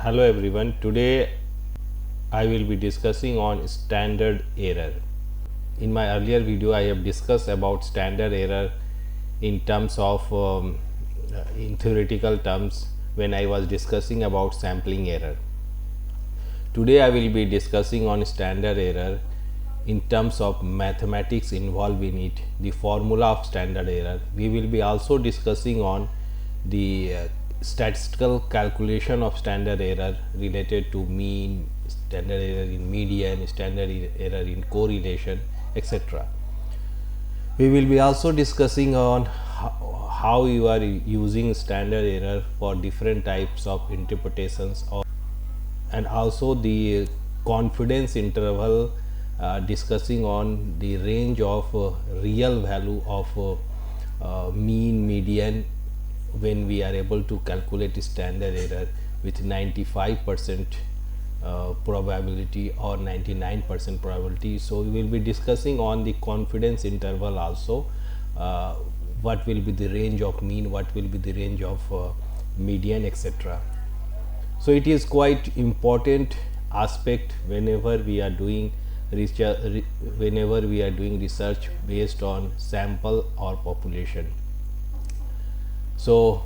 Hello everyone. Today I will be discussing on standard error. In my earlier video I have discussed about standard error in terms of in theoretical terms when I was discussing about sampling error. Today I will be discussing on standard error in terms of mathematics involved in it, the formula of standard error. We will be also discussing on the statistical calculation of standard error related to mean, standard error in median, standard error in correlation, etc. We will be also discussing on how you are using standard error for different types of interpretations and also the confidence interval, discussing on the range of real value of mean, median when we are able to calculate standard error with 95% probability or 99% probability. So, we will be discussing on the confidence interval also, what will be the range of mean, what will be the range of median, etc. So, it is quite important aspect whenever we are doing research, based on sample or population. So,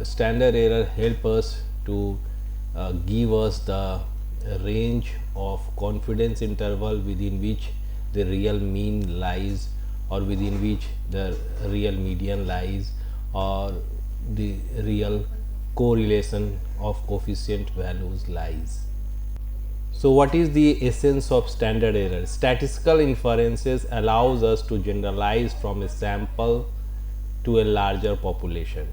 standard error help us to give us the range of confidence interval within which the real mean lies or within which the real median lies or the real correlation of coefficient values lies. So, what is the essence of standard error? Statistical inferences allows us to generalize from a sample to a larger population.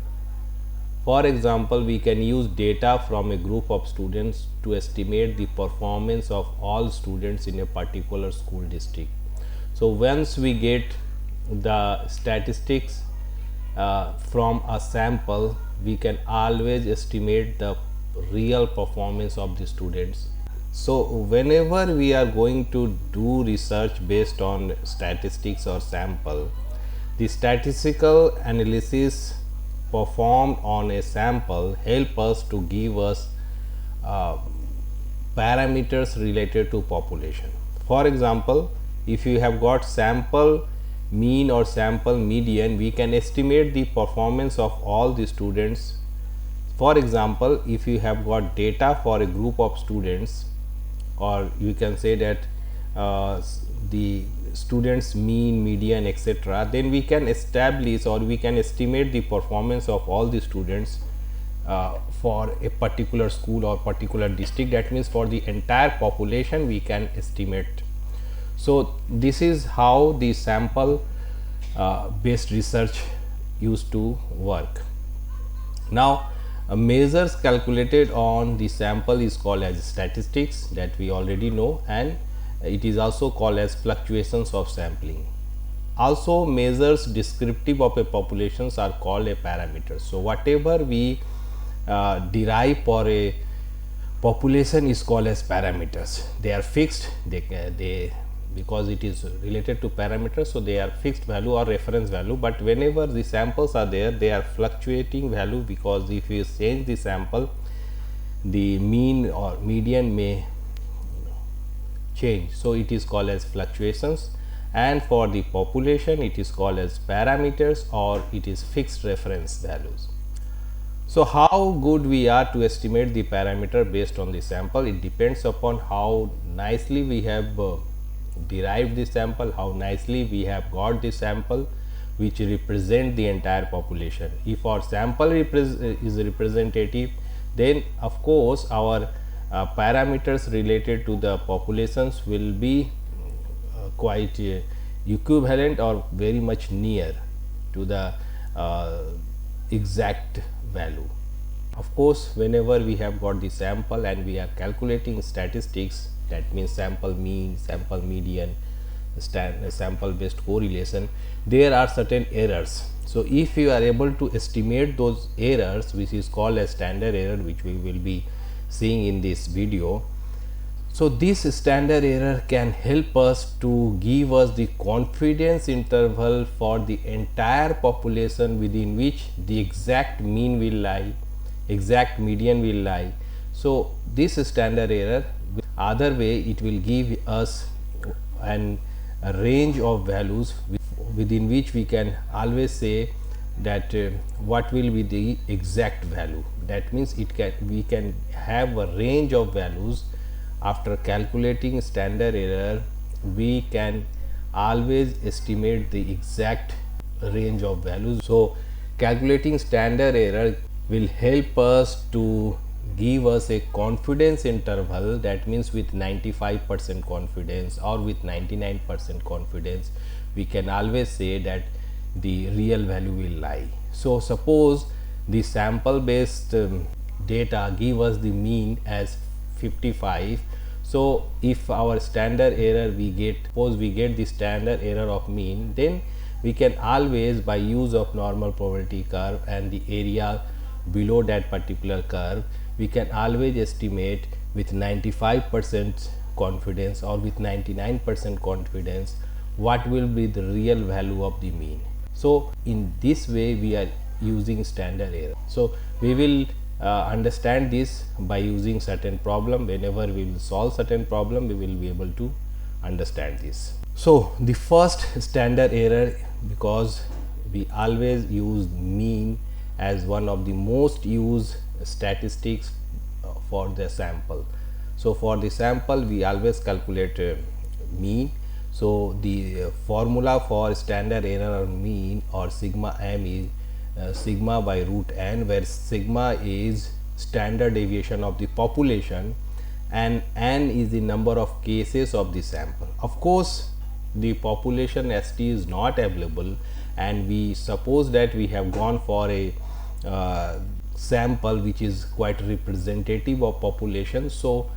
For example, we can use data from a group of students to estimate the performance of all students in a particular school district. So, once we get the statistics from a sample, we can always estimate the real performance of the students. So, whenever we are going to do research based on statistics or sample, the statistical analysis performed on a sample help us to give us parameters related to population. For example, if you have got sample mean or sample median, we can estimate the performance of all the students. For example, if you have got data for a group of students, or you can say that the students mean, median, etc., then we can establish or we can estimate the performance of all the students for a particular school or particular district. That means, for the entire population we can estimate. So, this is how the sample based research used to work. Now, measures calculated on the sample is called as statistics, that we already know, and it is also called as fluctuations of sampling. Also, measures descriptive of a populations are called a parameter. So, whatever we derive for a population is called as parameters. They are fixed, they because it is related to parameters, so they are fixed value or reference value, but whenever the samples are there, they are fluctuating value, because if you change the sample, the mean or median may change. So, it is called as fluctuations, and for the population it is called as parameters or it is fixed reference values. So, how good we are to estimate the parameter based on the sample? It depends upon how nicely we have derived the sample, how nicely we have got the sample which represent the entire population. If our sample is representative, then of course our parameters related to the populations will be quite equivalent or very much near to the exact value. Of course, whenever we have got the sample and we are calculating statistics, that means sample mean, sample median, sample based correlation, there are certain errors. So, if you are able to estimate those errors, which is called as standard error, which we will be seeing in this video. So, this standard error can help us to give us the confidence interval for the entire population within which the exact mean will lie, exact median will lie. So, this standard error, other way it will give us a range of values within which we can always say that what will be the exact value. That means we can have a range of values. After calculating standard error, we can always estimate the exact range of values. So, calculating standard error will help us to give us a confidence interval, that means with 95% confidence or with 99% confidence we can always say that the real value will lie. So, suppose the sample based data give us the mean as 55. So, if our standard error suppose we get the standard error of mean, then we can always, by use of normal probability curve and the area below that particular curve, we can always estimate with 95% confidence or with 99% confidence what will be the real value of the mean. So, in this way we are using standard error. So, we will understand this by using certain problem. Whenever we will solve certain problem, we will be able to understand this. So, the first standard error, because we always use mean as one of the most used statistics for the sample. So, for the sample we always calculate mean. So, the formula for standard error or mean or sigma m is sigma by root n, where sigma is standard deviation of the population and n is the number of cases of the sample. Of course, the population ST is not available, and we suppose that we have gone for a sample which is quite representative of population. So,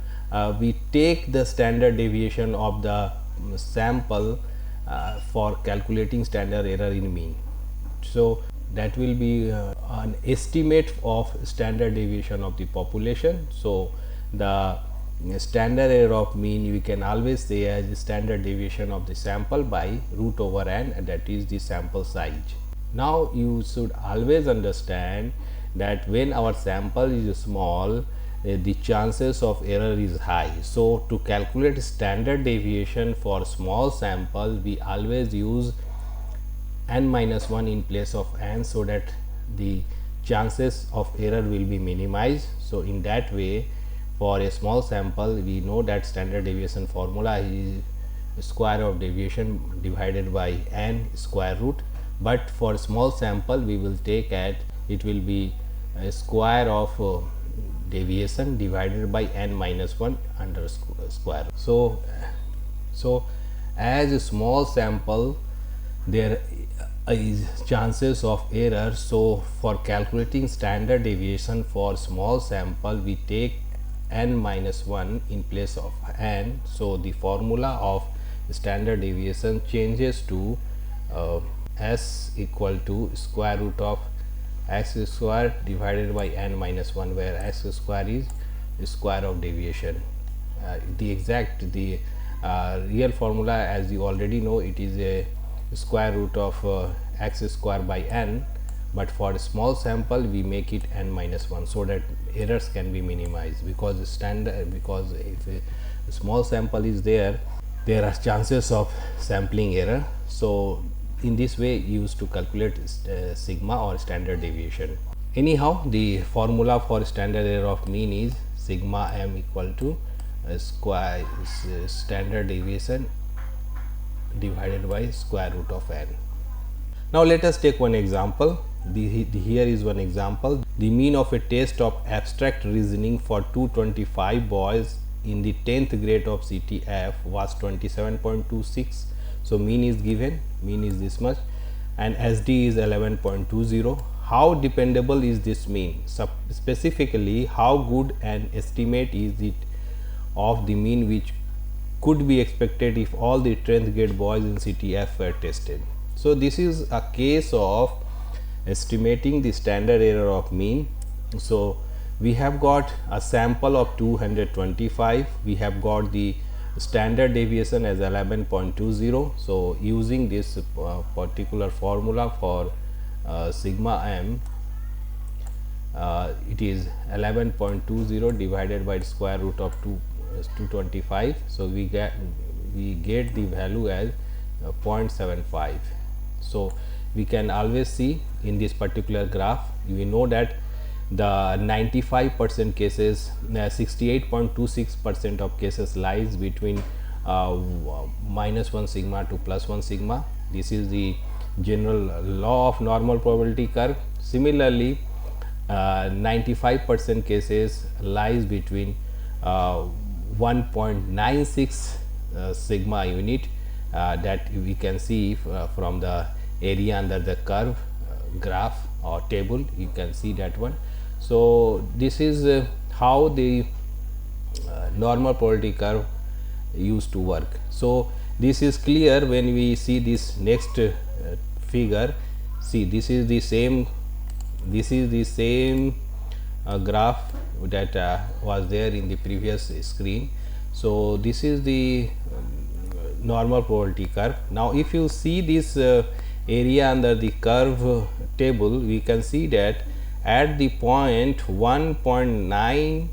we take the standard deviation of the sample for calculating standard error in mean. So, that will be an estimate of standard deviation of the population. So, the standard error of mean we can always say as standard deviation of the sample by root over n, and that is the sample size. Now, you should always understand that when our sample is small, the chances of error is high. So, to calculate standard deviation for small sample, we always use n minus 1 in place of n, so that the chances of error will be minimized. So, in that way, for a small sample, we know that standard deviation formula is square of deviation divided by n square root, but for small sample we will take at it will be a square of deviation divided by n minus 1 under square. So, as a small sample there is chances of error. So, for calculating standard deviation for small sample, we take n minus 1 in place of n. So, the formula of standard deviation changes to s equal to square root of x square divided by n minus 1, where x square is square of deviation. The real formula, as you already know, it is a square root of x square by n, but for a small sample we make it n minus 1, so that errors can be minimized, because if a small sample is there are chances of sampling error. So, in this way used to calculate sigma or standard deviation. Anyhow, the formula for standard error of mean is sigma m equal to square standard deviation divided by square root of n. Now, let us take one example. Here is one example. The mean of a test of abstract reasoning for 225 boys in the 10th grade of CTF was 27.26. So, mean is given, mean is this much, and SD is 11.20. How dependable is this mean? Specifically, how good an estimate is it of the mean which could be expected if all the 10th grade boys in CTF were tested? So, this is a case of estimating the standard error of mean. So, we have got a sample of 225, we have got the standard deviation as 11.20. So, using this particular formula for sigma m, it is 11.20 divided by square root of 225. So we get the value as 0.75. So we can always see in this particular graph, we know that the 95% cases, 68.26% of cases lies between -1 sigma to +1 sigma. This is the general law of normal probability curve. Similarly, 95% cases lies between 1.96 sigma unit, that we can see from the area under the curve graph or table, you can see that one. So this is how the normal probability curve used to work. So this is clear when we see this next figure. See, this is the same graph that was there in the previous screen. So this is the normal probability curve. Now if you see this area under the curve table, we can see that at the point 1.9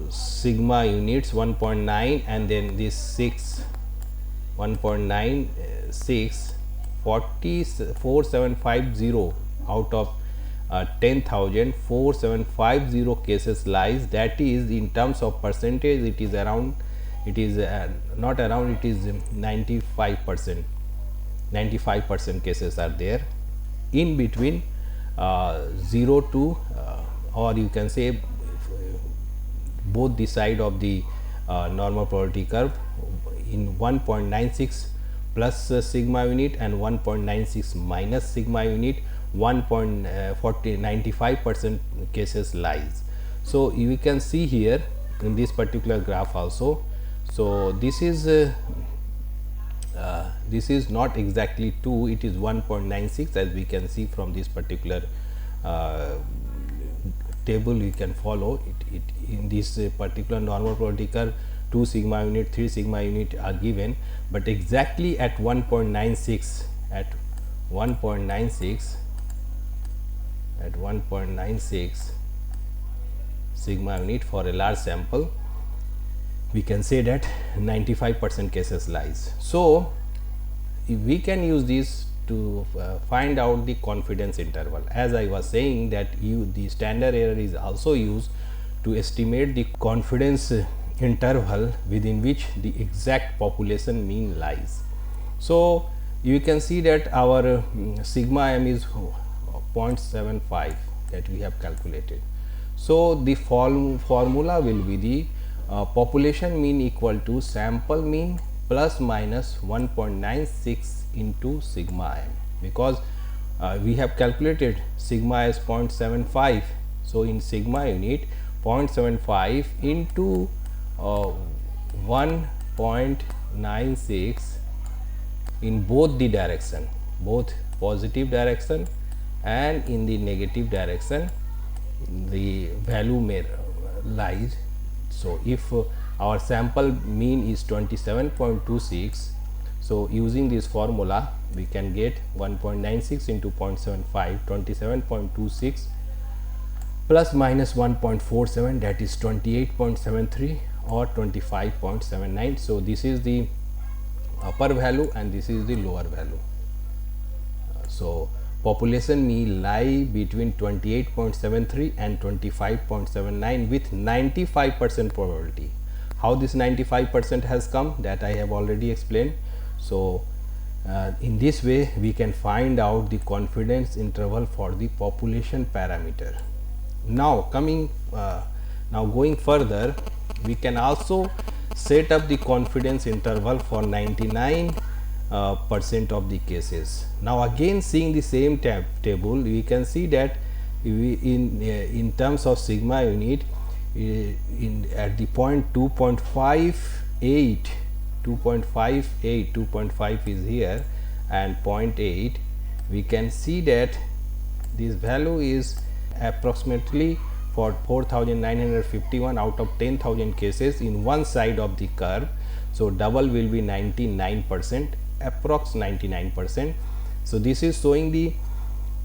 sigma units, 1.9, and then this 6, 1.96, 4750 out of 10,000, 4750 cases lies. That is, in terms of percentage, it is around, it is not around, it is 95%. 95% cases are there in between 0 to or you can say both the side of the normal probability curve, in 1.96 plus sigma unit and 1.96 minus sigma unit, 95% cases lies. So you can see here in this particular graph also. So this is not exactly 2, it is 1.96, as we can see from this particular table. You can follow it in this particular normal probability curve. 2 sigma unit, 3 sigma unit are given, but exactly at 1.96, at 1.96 sigma unit for a large sample, we can say that 95% cases lies. So if we can use this to find out the confidence interval. As I was saying that the standard error is also used to estimate the confidence interval within which the exact population mean lies. So you can see that our sigma m is 0.75 that we have calculated. So the formula will be the population mean equal to sample mean plus minus 1.96 into sigma m, because we have calculated sigma as 0.75. So in sigma unit, 0.75 into 1.96 in both the direction, both positive direction and in the negative direction, the value may lies. So if our sample mean is 27.26, so using this formula we can get 1.96 into 0.75, 27.26 plus minus 1.47, that is 28.73 or 25.79. So this is the upper value and this is the lower value. So population mean lie between 28.73 and 25.79 with 95% probability. How this 95% has come, that I have already explained. So in this way we can find out the confidence interval for the population parameter. Now going further, we can also set up the confidence interval for 99% of the cases. Now again, seeing the same table, we can see that in terms of sigma unit, at the point 2.58, 2.5 is here and 0.8, we can see that this value is approximately for 4,951 out of 10,000 cases in one side of the curve. So double will be 99%, approx 99%. So this is showing the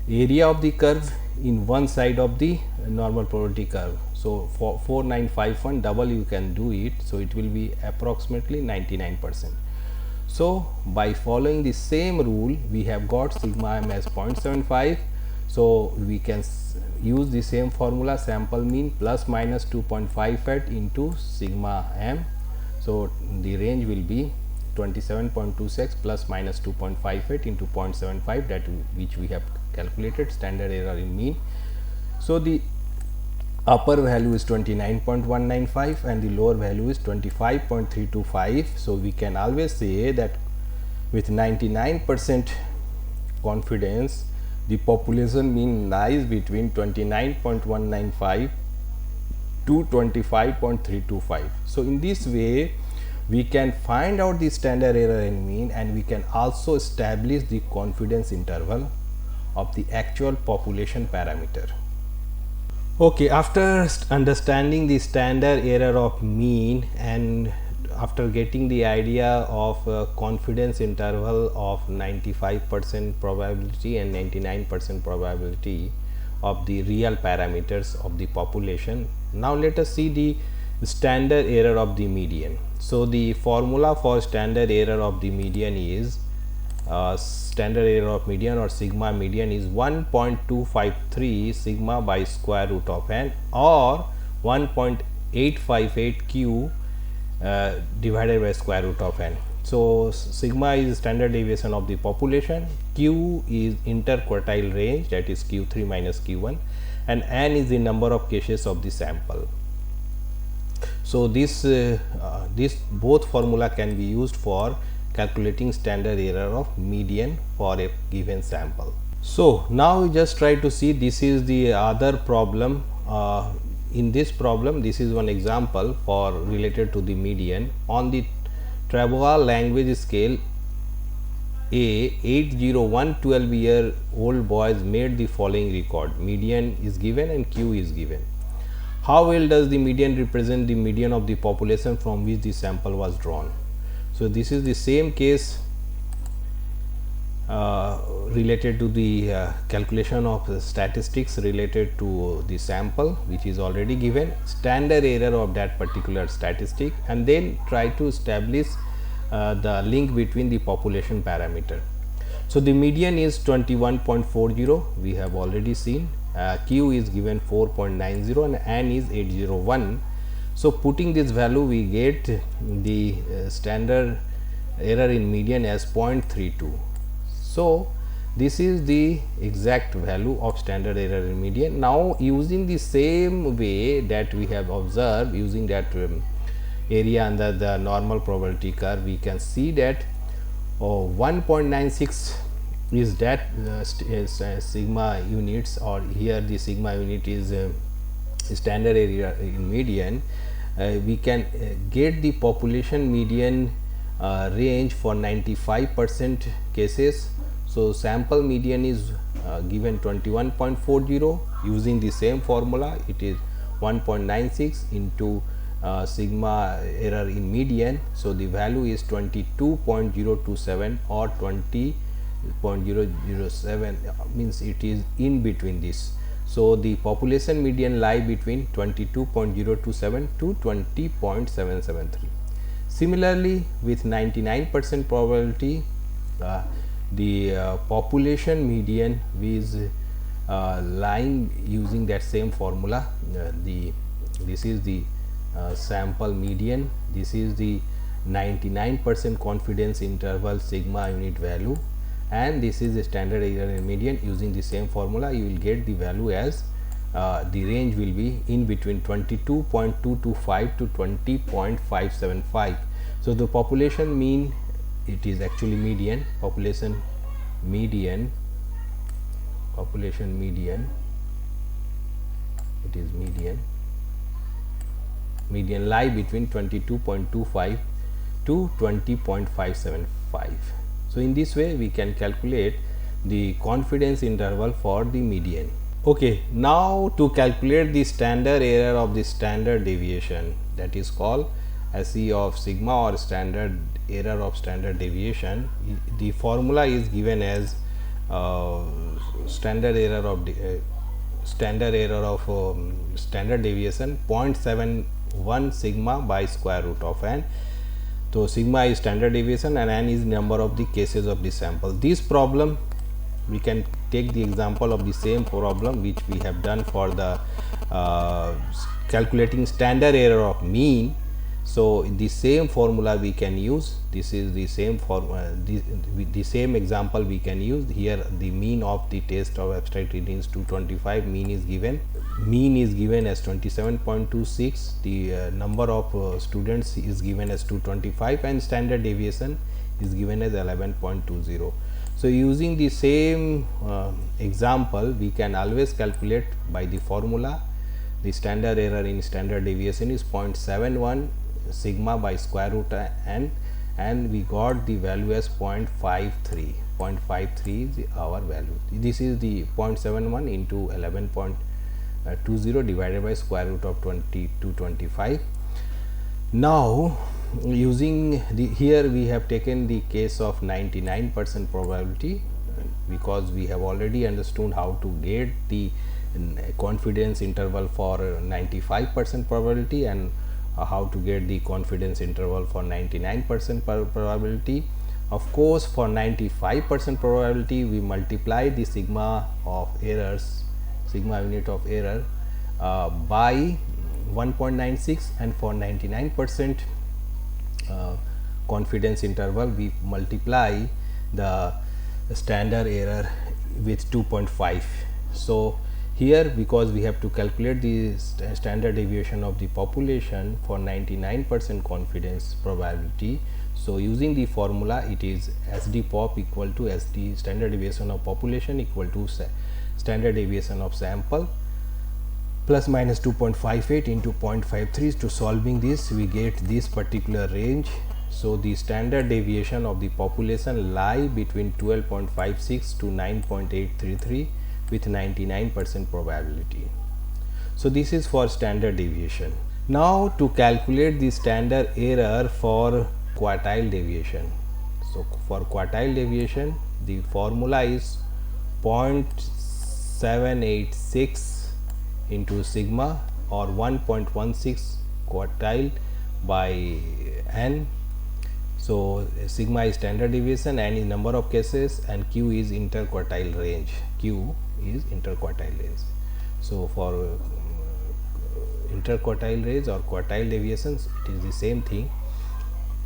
area of the curve in one side of the normal probability curve. So, for 4951 double you can do it. So, it will be approximately 99%. So, by following the same rule we have got sigma m as 0.75. So, we can use the same formula, sample mean plus minus 2.58 into sigma m. So, the range will be 27.26 plus minus 2.58 into 0.75, that which we have calculated standard error in mean. So, the upper value is 29.195 and the lower value is 25.325. So, we can always say that with 99% confidence the population mean lies between 29.195 to 25.325. So, in this way we can find out the standard error in mean, and we can also establish the confidence interval of the actual population parameter. Okay, after understanding the standard error of mean and after getting the idea of confidence interval of 95% probability and 99% probability of the real parameters of the population, now let us see the standard error of the median. So, the formula for standard error of the median is standard error of median or sigma median is 1.253 sigma by square root of n or 1.858 q divided by square root of n. So, sigma is standard deviation of the population, q is interquartile range, that is q3 minus q1, and n is the number of cases of the sample. So, this both formula can be used for calculating standard error of median for a given sample. So, now we just try to see, this is the other problem. In this problem, this is one example for related to the median. On the Travois language scale, a 801 12-year-old boys made the following record. Median is given and q is given. How well does the median represent the median of the population from which the sample was drawn? So, this is the same case related to the calculation of the statistics related to the sample, which is already given, standard error of that particular statistic, and then try to establish the link between the population parameter. So, the median is 21.40, we have already seen, q is given 4.90 and n is 801. So, putting this value we get the standard error in median as 0.32. So, this is the exact value of standard error in median. Now, using the same way that we have observed, using that area under the normal probability curve, we can see that 1.96 is that sigma units, or here the sigma unit is standard error in median. We can get the population median range for 95% cases. So, sample median is given 21.40, using the same formula, it is 1.96 into sigma error in median. So, the value is 22.027 or 20.007, means it is in between this. So, the population median lie between 22.027 to 20.773. Similarly, with 99% probability, the population median is lying using that same formula. This is the sample median, this is the 99% confidence interval sigma unit value, and this is the standard error in median. Using the same formula, you will get the value as the range will be in between 22.225 to 20.575. So, the population mean, it is actually median, population median, it is median lie between 22.25 to 20.575. So, in this way we can calculate the confidence interval for the median. Okay, now to calculate the standard error of the standard deviation, that is called SE of sigma or standard error of standard deviation, the formula is given as standard error of standard deviation 0.71 sigma by square root of n. So sigma is standard deviation and n is number of the cases of the sample. This problem we can take the example of the same problem which we have done for the calculating standard error of mean. So the same formula we can use. This is the same the same example we can use. Here the mean of the test of abstract reading is 225. Mean is given as 27.26. The number of students is given as 225 and standard deviation is given as 11.20. So using the same example, we can always calculate by the formula. The standard error in standard deviation is 0.71 sigma by square root n, and we got the value as 0.53. 0.53 is our value. This is the 0.71 into 11.20 divided by square root of 225. Now using the, here we have taken the case of 99% probability, because we have already understood how to get the confidence interval for 95% probability and how to get the confidence interval for 99% probability. Of course, for 95% probability we multiply the sigma of errors, sigma unit of error by 1.96, and for 99% confidence interval we multiply the standard error with 2.5. So here, because we have to calculate the standard deviation of the population for 99% confidence probability, so using the formula it is SD pop equal to SD standard deviation of population equal to standard deviation of sample plus minus 2.58 into 0.53. To solving this we get this particular range. So the standard deviation of the population lie between 12.56 to 9.833 with 99% probability. So this is for standard deviation. Now to calculate the standard error for quartile deviation. So for quartile deviation the formula is 0.786 into sigma or 1.16 quartile by n. So sigma is standard deviation, n is number of cases, and q is interquartile range. Q is interquartile range. So for interquartile range or quartile deviations it is the same thing.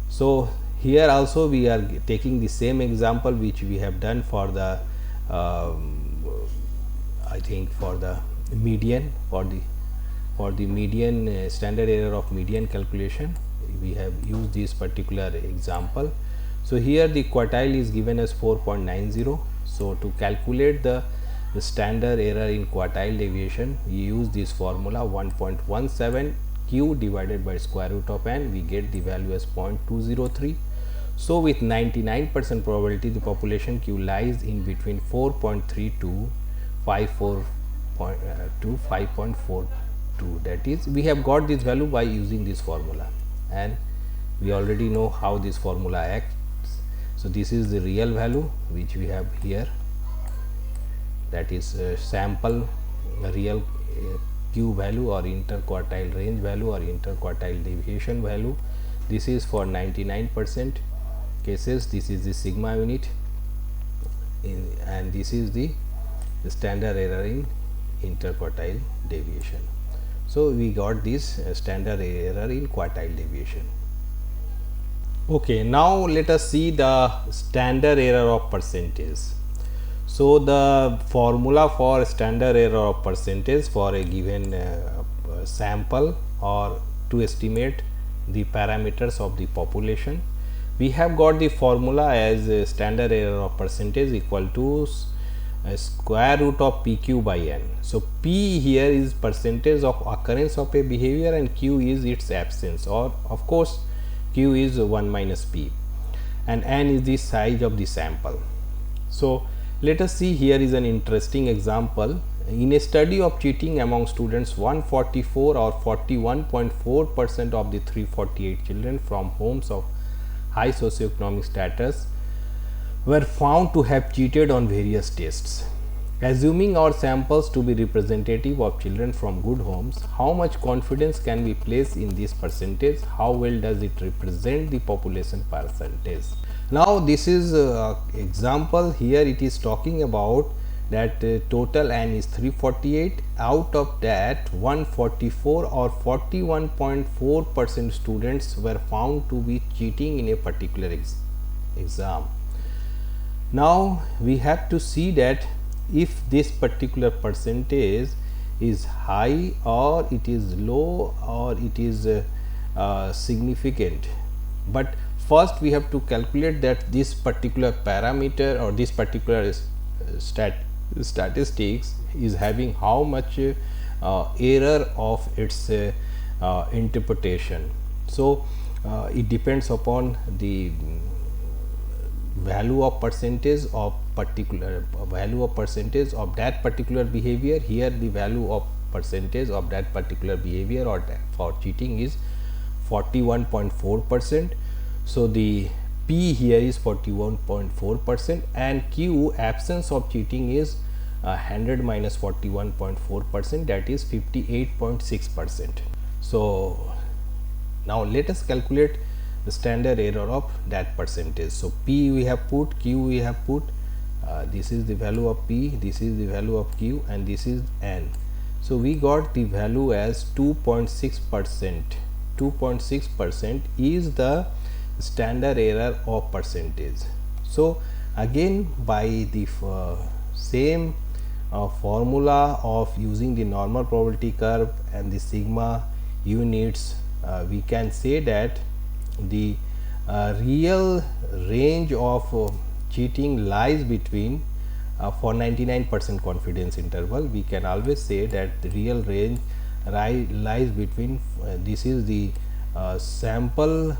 So here also we are taking the same example which we have done for the I think for the median, for the median standard error of median calculation we have used this particular example. So here the quartile is given as 4.90. So to calculate the standard error in quartile deviation we use this formula 1.17 q divided by square root of n, we get the value as 0.203. So with 99% probability the population q lies in between 4.3 to 5.42, that is we have got this value by using this formula, and we already know how this formula acts. So this is the real value which we have here, that is sample real q value or interquartile range value or interquartile deviation value. This is for 99% cases, this is the sigma unit and this is the standard error in interquartile deviation. So we got this standard error in quartile deviation. Okay, now let us see the standard error of percentage. So the formula for standard error of percentage for a given sample or to estimate the parameters of the population, we have got the formula as standard error of percentage equal to square root of pq by n. So p here is percentage of occurrence of a behavior and q is its absence, or of course q is 1 minus p, and n is the size of the sample. So let us see, here is an interesting example. In a study of cheating among students, 144 or 41.4% of the 348 children from homes of high socioeconomic status were found to have cheated on various tests. Assuming our samples to be representative of children from good homes, how much confidence can we place in this percentage? How well does it represent the population percentage? Now, this is example. Here it is talking about that total N is 348. Out of that, 144 or 41.4% students were found to be cheating in a particular exam. Now, we have to see that if this particular percentage is high or it is low or it is significant. But first we have to calculate that this particular parameter or this particular statistics is having how much error of its interpretation. So, it depends upon the value of percentage of particular value of percentage of that particular behavior. Here the value of percentage of that particular behavior or for cheating is 41.4%. So, the P here is 41.4% and Q absence of cheating is 100 minus 41.4%, that is 58.6%. So, now let us calculate the standard error of that percentage. So, P we have put, Q we have put, this is the value of P, this is the value of Q and this is N. So, we got the value as 2.6%. 2.6% is the standard error of percentage. So, again by the same formula of using the normal probability curve and the sigma units, we can say that the real range of cheating lies between for 99% confidence interval. We can always say that the real range lies between this is the sample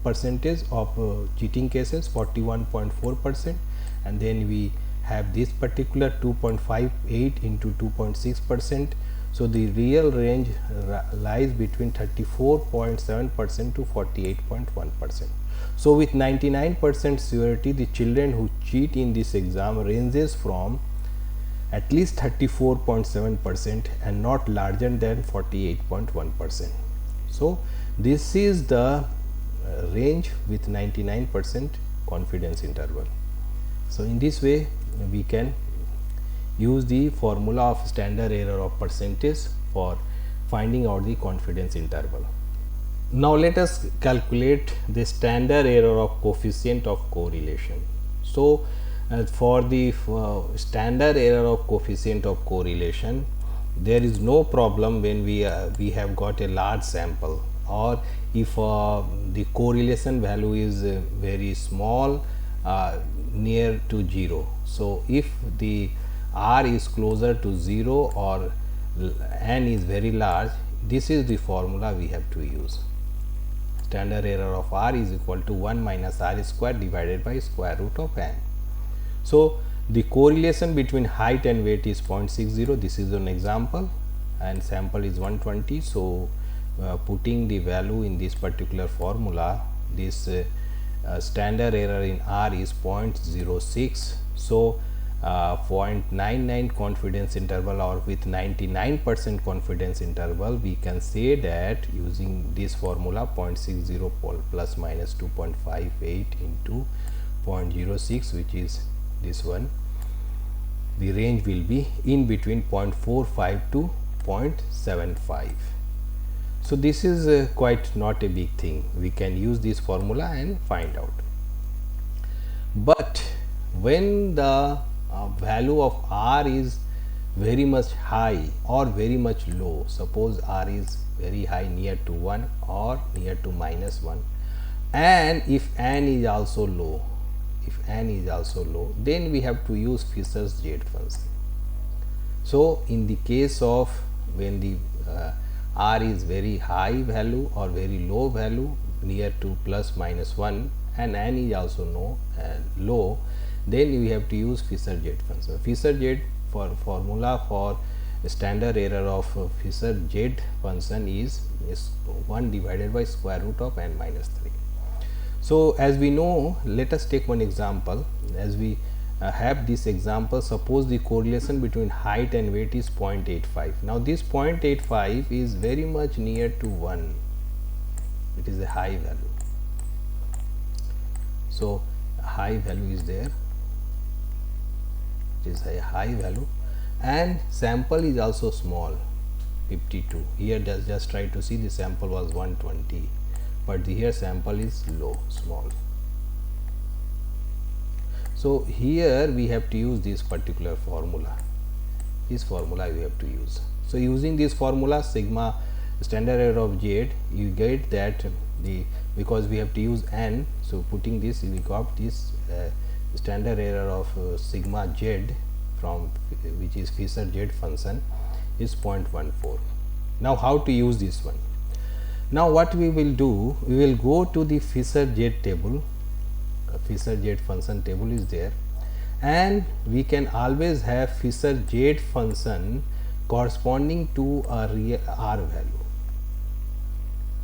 percentage of cheating cases 41.4%, and then we have this particular 2.58 into 2.6%. So, the real range lies between 34.7% to 48.1%. So, with 99% surety, the children who cheat in this exam ranges from at least 34.7% and not larger than 48.1%. So, this is the range with 99% confidence interval. So, in this way we can use the formula of standard error of percentage for finding out the confidence interval. Now, let us calculate the standard error of coefficient of correlation. So, for the standard error of coefficient of correlation, there is no problem when we have got a large sample, or if the correlation value is very small, near to 0. So, if the R is closer to 0 or N is very large, this is the formula we have to use. Standard error of R is equal to 1 minus R square divided by square root of N. So, the correlation between height and weight is 0.60. This is an example and sample is 120. So, putting the value in this particular formula, this standard error in R is 0.06. So, 0.99 confidence interval or with 99% confidence interval, we can say that using this formula 0.60 plus minus 2.58 into 0.06, which is this one, the range will be in between 0.45 to 0.75. So, this is quite not a big thing. We can use this formula and find out. But when the value of R is very much high or very much low, suppose R is very high near to 1 or near to minus 1, and if N is also low, then we have to use Fisher's Z function. So, in the case of when the R is very high value or very low value near to plus minus 1 and N is also low, then we have to use Fisher Z function. Fisher Z for formula for standard error of Fisher Z function is 1 divided by square root of n minus 3. So, as we know, let us take one example. As we have this example. Suppose the correlation between height and weight is 0.85. Now this 0.85 is very much near to 1. It is a high value. So high value is there. It is a high value, and sample is also small, 52. Here just try to see the sample was 120, but here sample is low, small. So here we have to use this particular formula. This formula we have to use. So using this formula, sigma standard error of Z, you get that because we have to use n. So putting this, we got this standard error of sigma Z from which is Fisher Z function is 0.14. Now how to use this one? Now what we will do, we will go to the Fisher Z table. Fisher Z function table is there, and we can always have Fisher Z function corresponding to a real R value.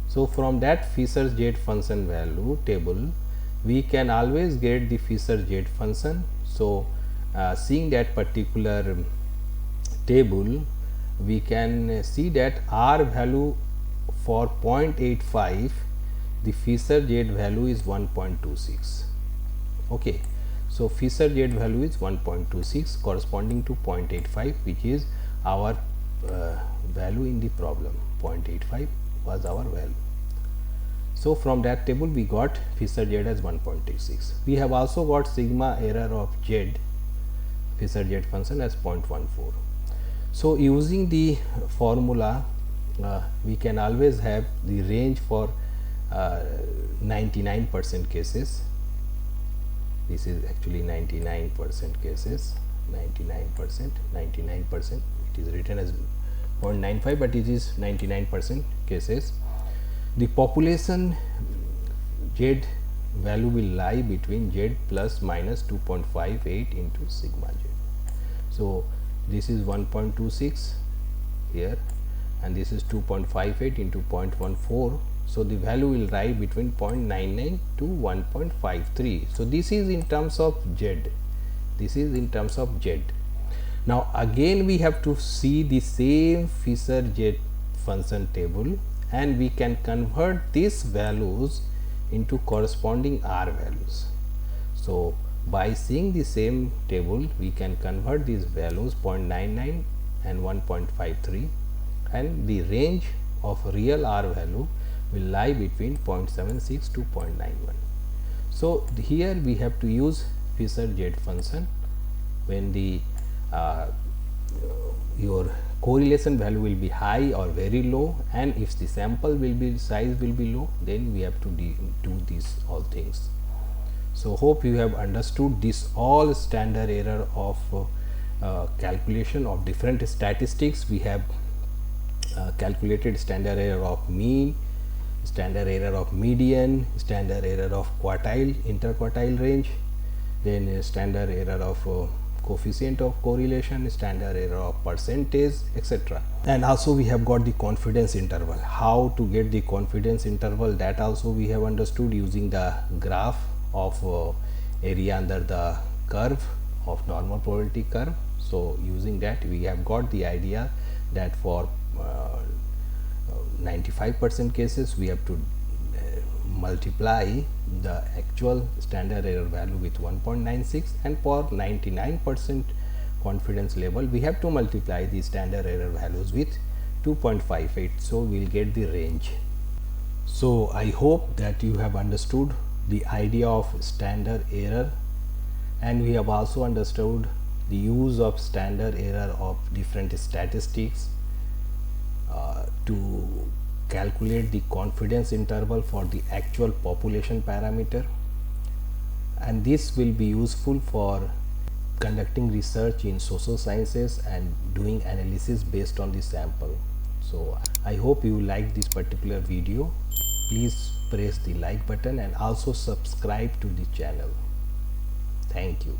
So from that Fisher Z function value table, we can always get the Fisher Z function. So seeing that particular table, we can see that R value for 0.85, the Fisher Z value is 1.26. Okay, so Fisher Z value is 1.26 corresponding to 0.85, which is our value in the problem. 0.85 was our value. So from that table we got Fisher Z as 1.86. We have also got sigma error of Z, Fisher Z function, as 0.14. So using the formula, we can always have the range for 99% cases. This is actually 99% cases, 99%, it is written as 0.95, but it is 99% cases. The population Z value will lie between Z plus minus 2.58 into sigma Z. So this is 1.26 here, and this is 2.58 into 0.14. So the value will lie between 0.99 to 1.53. So this is in terms of Z. This is in terms of Z. Now again we have to see the same Fisher Z function table, and we can convert these values into corresponding R values. So by seeing the same table, we can convert these values 0.99 and 1.53, and the range of real R value will lie between 0.76 to 0.91. So here we have to use Fisher Z function when the your correlation value will be high or very low, and if the sample will be size will be low, then we have to do these all things. So hope you have understood this all standard error of calculation of different statistics. We have calculated standard error of mean, standard error of median, standard error of quartile, interquartile range, then standard error of coefficient of correlation, standard error of percentage, etc. And also we have got the confidence interval. How to get the confidence interval, that also we have understood using the graph of area under the curve of normal probability curve. So using that we have got the idea that for 95% cases we have to multiply the actual standard error value with 1.96, and for 99% confidence level we have to multiply the standard error values with 2.58. so we will get the range. So I hope that you have understood the idea of standard error, and we have also understood the use of standard error of different statistics to calculate the confidence interval for the actual population parameter, and this will be useful for conducting research in social sciences and doing analysis based on the sample. So I hope you like this particular video. Please press the like button and also subscribe to the channel. Thank you.